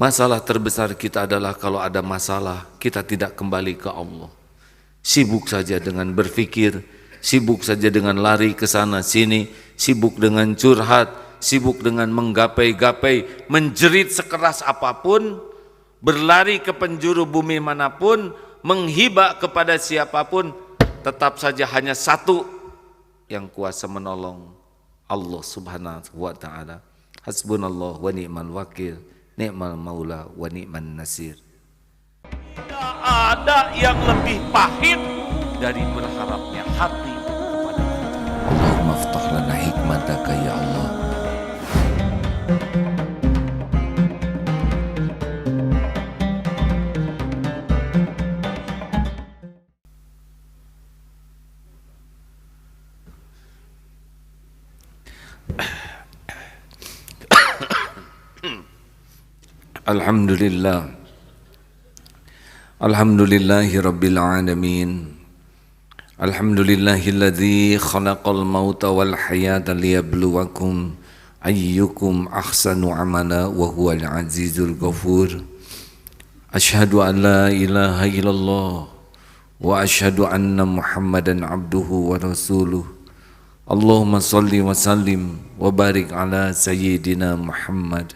Masalah terbesar kita adalah kalau ada masalah, kita tidak kembali ke Allah. Sibuk saja dengan berpikir, sibuk saja dengan lari ke sana sini, sibuk dengan curhat, sibuk dengan menggapai-gapai, menjerit sekeras apapun, berlari ke penjuru bumi manapun, menghibah kepada siapapun, tetap saja hanya satu yang kuasa menolong, Allah Subhanahu wa ta'ala. Hasbunallah wa ni'mal wakil, ni'mal maula wa ni'man nasir. Tidak ada yang lebih pahit dari berharapnya hati kepada Allah. Allahumma aftah lana hikmataka ya Allah. Alhamdulillah, alhamdulillahi rabbil alamin, alhamdulillahilladzi khalaqal mauta wal hayata liyabluwakum ayyukum ahsanu amala wa huwal azizul ghafur. Asyhadu an la ilaha illallah wa asyhadu anna muhammadan abduhu wa rasuluh. Allahumma salli wa sallim wa barik ala sayyidina Muhammad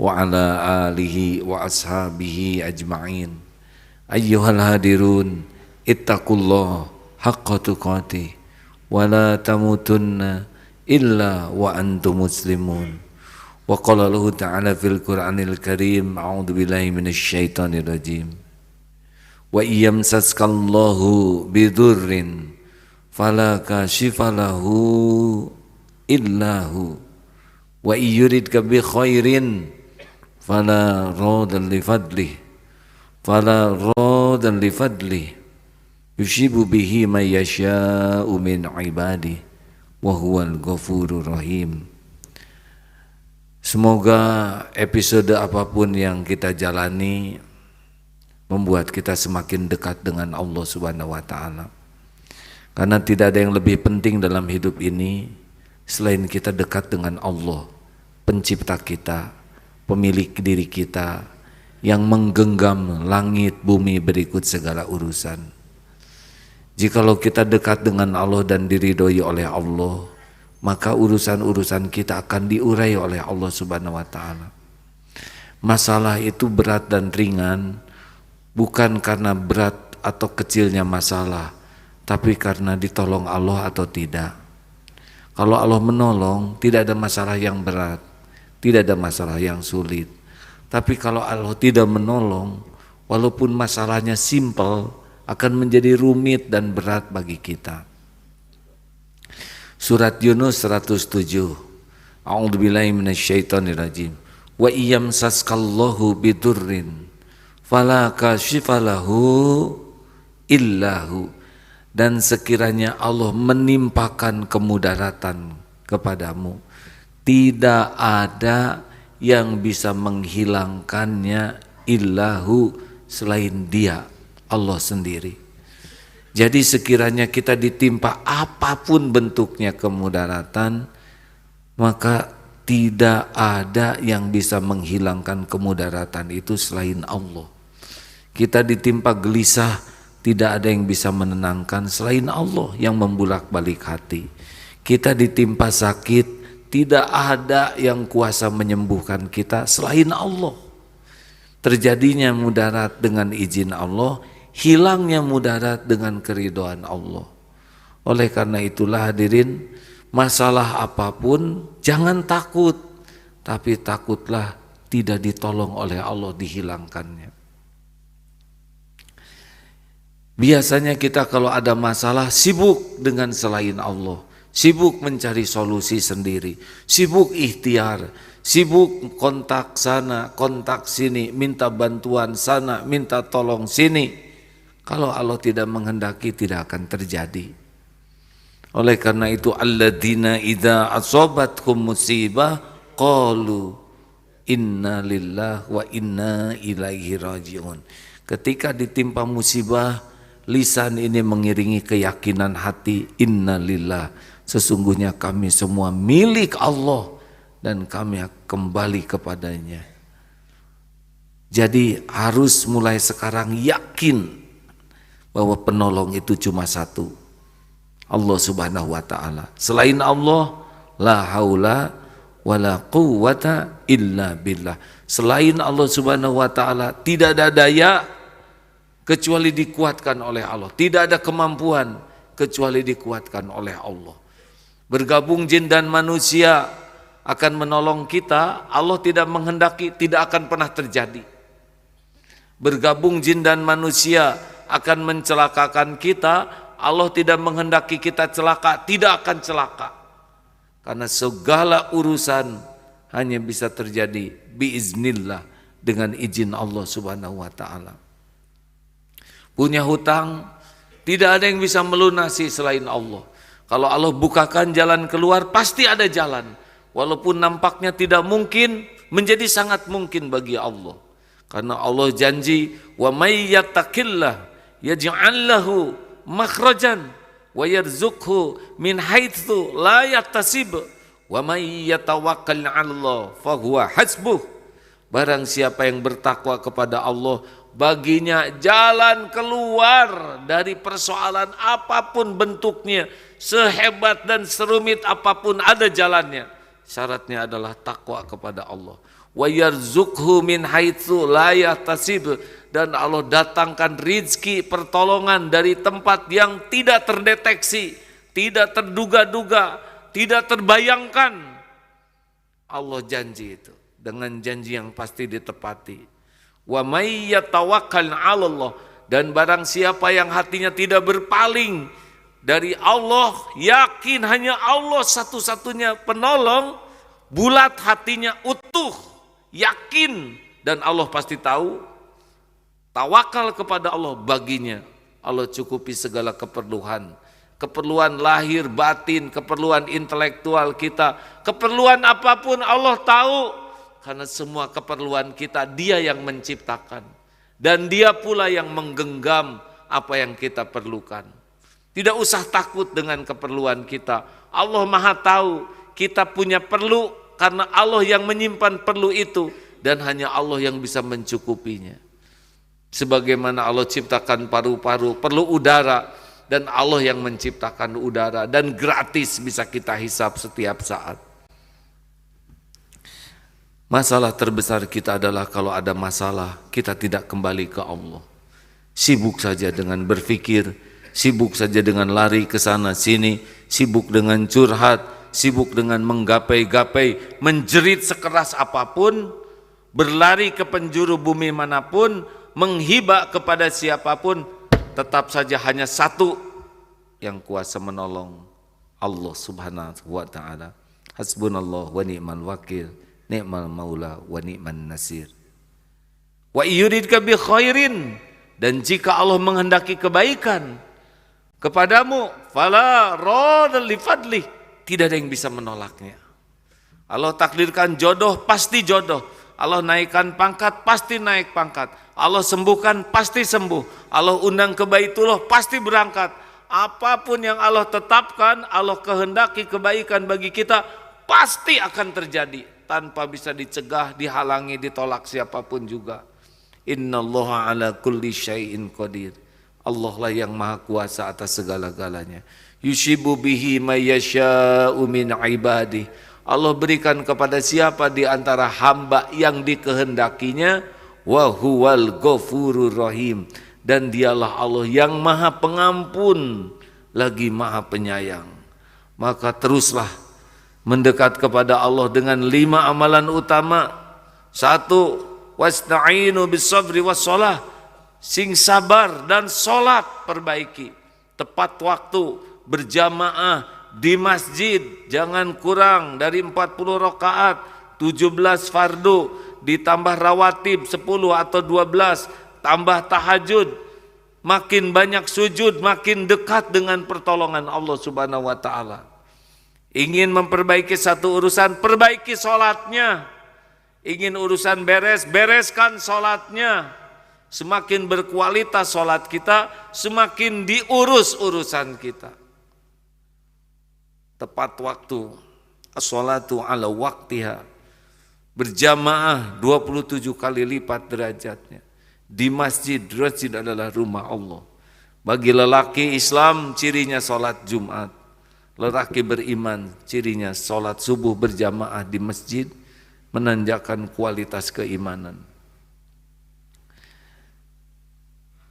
wa ala alihi wa ashabihi ajma'in. Ayyuhal hadirun, ittaqullah haqqa tuqatih wa la tamutunna illa wa antum muslimun. Wa qala Allahu ta'ala fil Qur'anil Karim, a'udzu billahi minasy syaithanir rajim. Wa iyamsaskallahu bidurrin fala kashifa lahu illahu wa yuridka bi khairin fala radan li fadlih yushibu bihi man yasha'u min ibadihi wa huwal ghafurur rahim. Semoga episode apapun yang kita jalani membuat kita semakin dekat dengan Allah Subhanahu wa ta'ala. Karena tidak ada yang lebih penting dalam hidup ini selain kita dekat dengan Allah, pencipta kita, pemilik diri kita, yang menggenggam langit bumi berikut segala urusan. Jikalau kita dekat dengan Allah dan diridhoi oleh Allah, maka urusan-urusan kita akan diurai oleh Allah Subhanahu wa ta'ala. Masalah itu berat dan ringan bukan karena berat atau kecilnya masalah, tapi karena ditolong Allah atau tidak. Kalau Allah menolong, tidak ada masalah yang berat, tidak ada masalah yang sulit. Tapi kalau Allah tidak menolong, walaupun masalahnya simpel, akan menjadi rumit dan berat bagi kita. Surat Yunus 107. A'udzubillahi minasyaitonir rajim. Wa iyamsaskallahu bidurrin fala kashifa lahu illahu. Dan sekiranya Allah menimpakan kemudaratan kepadamu, tidak ada yang bisa menghilangkannya illahu selain Dia, Allah sendiri. Jadi sekiranya kita ditimpa apapun bentuknya kemudaratan, maka tidak ada yang bisa menghilangkan kemudaratan itu selain Allah. Kita ditimpa gelisah, tidak ada yang bisa menenangkan selain Allah yang membulak-balik hati. Kita ditimpa sakit, tidak ada yang kuasa menyembuhkan kita selain Allah. Terjadinya mudarat dengan izin Allah, hilangnya mudarat dengan keridhaan Allah. Oleh karena itulah hadirin, masalah apapun jangan takut, tapi takutlah tidak ditolong oleh Allah dihilangkannya. Biasanya kita kalau ada masalah sibuk dengan selain Allah, sibuk mencari solusi sendiri, sibuk ikhtiar, sibuk kontak sana, kontak sini, minta bantuan sana, minta tolong sini. Kalau Allah tidak menghendaki tidak akan terjadi. Oleh karena itu alladzina idza asabatkum musibah qalu inna lillahi wa inna ilaihi rajiun. Ketika ditimpa musibah, lisan ini mengiringi keyakinan hati, innalillah, sesungguhnya kami semua milik Allah dan kami kembali kepadanya. Jadi harus mulai sekarang yakin bahwa penolong itu cuma satu, Allah Subhanahu wa ta'ala. Selain Allah, la haula wala quwwata illa billah. Selain Allah Subhanahu wa ta'ala tidak ada daya kecuali dikuatkan oleh Allah. Tidak ada kemampuan kecuali dikuatkan oleh Allah. Bergabung jin dan manusia akan menolong kita, Allah tidak menghendaki, tidak akan pernah terjadi. Bergabung jin dan manusia akan mencelakakan kita, Allah tidak menghendaki kita celaka, tidak akan celaka. Karena segala urusan hanya bisa terjadi biiznillah, dengan izin Allah Subhanahu wa ta'ala. Punya hutang, tidak ada yang bisa melunasi selain Allah. Kalau Allah bukakan jalan keluar, pasti ada jalan. Walaupun nampaknya tidak mungkin, menjadi sangat mungkin bagi Allah. Karena Allah janji, wa may yattaqillah yaj'al lahu makhrajan wa yarzuqhu min haitsu la yahtasib wa may yatawakkal 'ala Allah fa huwa hasbuh. Barang siapa yang bertakwa kepada Allah, baginya jalan keluar dari persoalan apapun bentuknya, sehebat dan serumit apapun ada jalannya. Syaratnya adalah takwa kepada Allah. Wa yarzuqhu min haitsu la yahtasib, dan Allah datangkan rizki pertolongan dari tempat yang tidak terdeteksi, tidak terduga-duga, tidak terbayangkan. Allah janji itu dengan janji yang pasti ditepati. Wa may yatawakkal 'ala Allah, dan barang siapa yang hatinya tidak berpaling dari Allah, yakin hanya Allah satu-satunya penolong, bulat hatinya, utuh, yakin, dan Allah pasti tahu, tawakal kepada Allah, baginya Allah cukupi segala keperluan. Keperluan lahir batin, keperluan intelektual kita, keperluan apapun Allah tahu. Karena semua keperluan kita Dia yang menciptakan, dan Dia pula yang menggenggam apa yang kita perlukan. Tidak usah takut dengan keperluan kita. Allah Maha tahu kita punya perlu, karena Allah yang menyimpan perlu itu, dan hanya Allah yang bisa mencukupinya. Sebagaimana Allah ciptakan paru-paru, perlu udara, dan Allah yang menciptakan udara, dan gratis bisa kita hisap setiap saat. Masalah terbesar kita adalah kalau ada masalah, kita tidak kembali ke Allah. Sibuk saja dengan berpikir, sibuk saja dengan lari ke sana sini, sibuk dengan curhat, sibuk dengan menggapai-gapai, menjerit sekeras apapun, berlari ke penjuru bumi manapun, menghibah kepada siapapun, tetap saja hanya satu yang kuasa menolong, Allah Subhanahu wa ta'ala. Hasbunallah wa ni'mal wakil, ni'mal maula wa ni'man nasir. Wa yuridka bi khairin, dan jika Allah menghendaki kebaikan kepadamu, fala radha li fadlih, tidak ada yang bisa menolaknya. Allah takdirkan jodoh, pasti jodoh. Allah naikkan pangkat, pasti naik pangkat. Allah sembuhkan, pasti sembuh. Allah undang ke Baitullah, pasti berangkat. Apapun yang Allah tetapkan, Allah kehendaki kebaikan bagi kita, pasti akan terjadi, tanpa bisa dicegah, dihalangi, ditolak siapapun juga. Innallaha ala kulli syai'in qadir. Allah lah yang maha kuasa atas segala-galanya. Yushibu bihi may yasha'u min ibadih. Allah berikan kepada siapa di antara hamba yang dikehendakinya. Wa huwal ghafurur rahim, dan dialah Allah yang maha pengampun lagi maha penyayang. Maka teruslah mendekat kepada Allah dengan 5 amalan utama. 1, wasta'inu bis-sabri was-shalah, sing sabar dan salat perbaiki, tepat waktu, berjamaah di masjid, jangan kurang dari 40 rakaat, 17 fardu, ditambah rawatib 10 atau 12, tambah tahajud. Makin banyak sujud, makin dekat dengan pertolongan Allah Subhanahu wa ta'ala. Ingin memperbaiki satu urusan, perbaiki sholatnya. Ingin urusan beres, bereskan sholatnya. Semakin berkualitas sholat kita, semakin diurus urusan kita. Tepat waktu, as-sholatu ala waktiha, berjamaah 27 kali lipat derajatnya. Di masjid adalah rumah Allah. Bagi lelaki Islam cirinya sholat Jumat. Lelaki beriman cirinya sholat subuh berjamaah di masjid, menanjakan kualitas keimanan.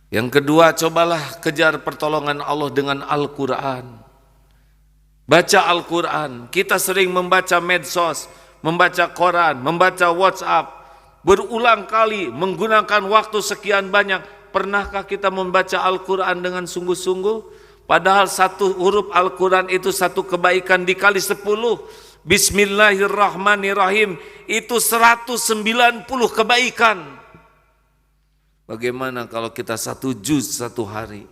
Yang kedua, cobalah kejar pertolongan Allah dengan Al-Quran. Baca Al-Quran. Kita sering membaca medsos, membaca koran, membaca WhatsApp, berulang kali menggunakan waktu sekian banyak. Pernahkah kita membaca Al-Quran dengan sungguh-sungguh? Padahal satu huruf Al-Quran itu satu kebaikan dikali 10. Bismillahirrahmanirrahim itu 190 kebaikan. Bagaimana kalau kita 1 juz satu hari?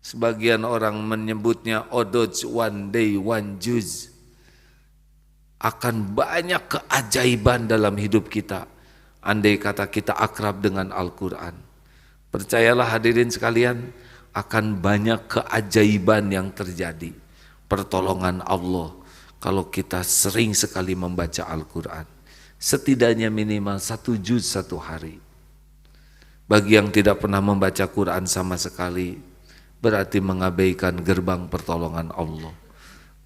Sebagian orang menyebutnya odoj one day one juz. Akan banyak keajaiban dalam hidup kita andai kata kita akrab dengan Al-Quran. Percayalah hadirin sekalian, akan banyak keajaiban yang terjadi, pertolongan Allah kalau kita sering sekali membaca Al-Quran. Setidaknya minimal 1 juz satu hari. Bagi yang tidak pernah membaca Quran sama sekali, berarti mengabaikan gerbang pertolongan Allah.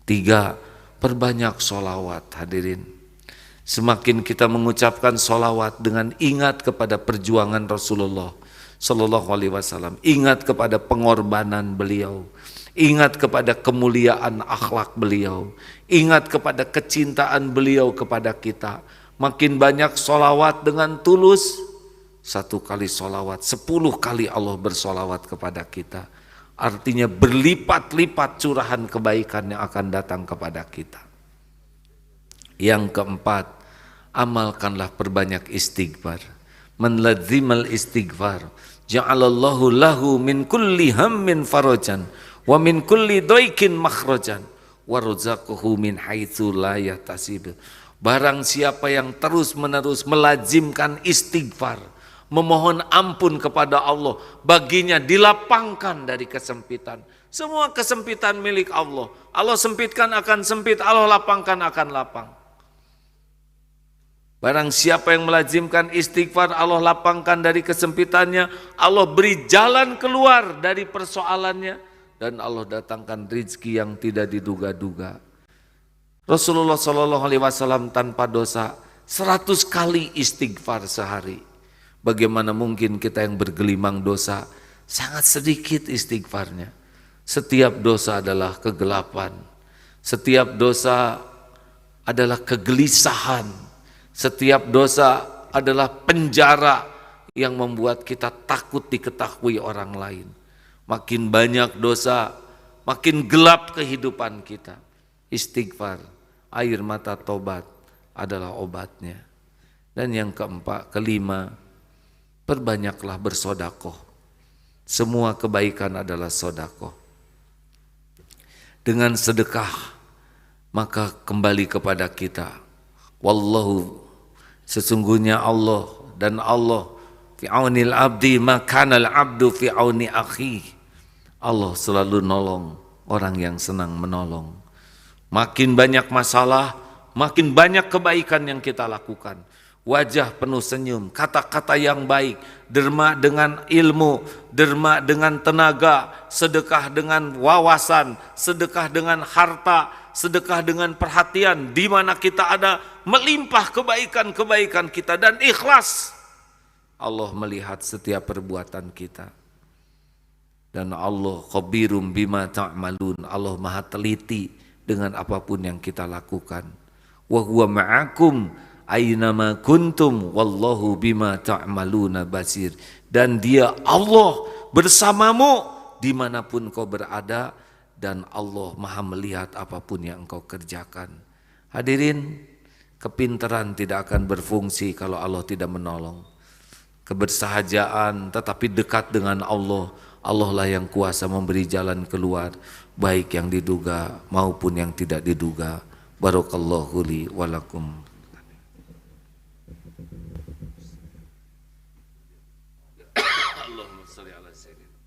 3, perbanyak sholawat hadirin. Semakin kita mengucapkan sholawat dengan ingat kepada perjuangan Rasulullah Sallallahu Alaihi Wasallam, ingat kepada pengorbanan beliau, ingat kepada kemuliaan akhlak beliau, ingat kepada kecintaan beliau kepada kita. Makin banyak sholawat dengan tulus, 1 kali sholawat 10 kali Allah bersolawat kepada kita. Artinya berlipat-lipat curahan kebaikan yang akan datang kepada kita. Yang keempat, amalkanlah perbanyak istighfar. Man lazimal istighfar ja'alallahu lahu min kulli hammin farajan wa min kulli dhaikin makhrajan wa razaqahu min haitsu la yahtasib. Barang siapa yang terus-menerus melazimkan istighfar, memohon ampun kepada Allah, baginya dilapangkan dari kesempitan. Semua kesempitan milik Allah. Allah sempitkan akan sempit, Allah lapangkan akan lapang. Barang siapa yang melazimkan istighfar, Allah lapangkan dari kesempitannya, Allah beri jalan keluar dari persoalannya, dan Allah datangkan rezeki yang tidak diduga-duga. Rasulullah Shallallahu Alaihi Wasallam tanpa dosa 100 kali istighfar sehari. Bagaimana mungkin kita yang bergelimang dosa sangat sedikit istighfarnya? Setiap dosa adalah kegelapan, setiap dosa adalah kegelisahan. Setiap dosa adalah penjara yang membuat kita takut diketahui orang lain. Makin banyak dosa, makin gelap kehidupan kita. Istighfar, air mata tobat adalah obatnya. Dan yang kelima, perbanyaklah bersodakoh. Semua kebaikan adalah sodakoh. Dengan sedekah, maka kembali kepada kita. Wallahu, sesungguhnya Allah, dan Allah fi aunil abdi makanal abdu fi auni akhi. Allah selalu nolong orang yang senang menolong. Makin banyak masalah, makin banyak kebaikan yang kita lakukan. Wajah penuh senyum, kata-kata yang baik, derma dengan ilmu, derma dengan tenaga, sedekah dengan wawasan, sedekah dengan harta, sedekah dengan perhatian. Di mana kita ada, melimpah kebaikan-kebaikan kita dan ikhlas. Allah melihat setiap perbuatan kita. Dan Allah khabirum bima ta'malun. Allah maha teliti dengan apapun yang kita lakukan. Wa huwa ma'akum aynama kuntum wallahu bima ta'maluna basir. Dan dia Allah bersamamu dimanapun kau berada, dan Allah maha melihat apapun yang engkau kerjakan. Hadirin, kepintaran tidak akan berfungsi kalau Allah tidak menolong. Kebersahajaan tetapi dekat dengan Allah, Allah lah yang kuasa memberi jalan keluar, baik yang diduga maupun yang tidak diduga. Barakallahu li wa lakum. Allahumma shalli ala sayyidina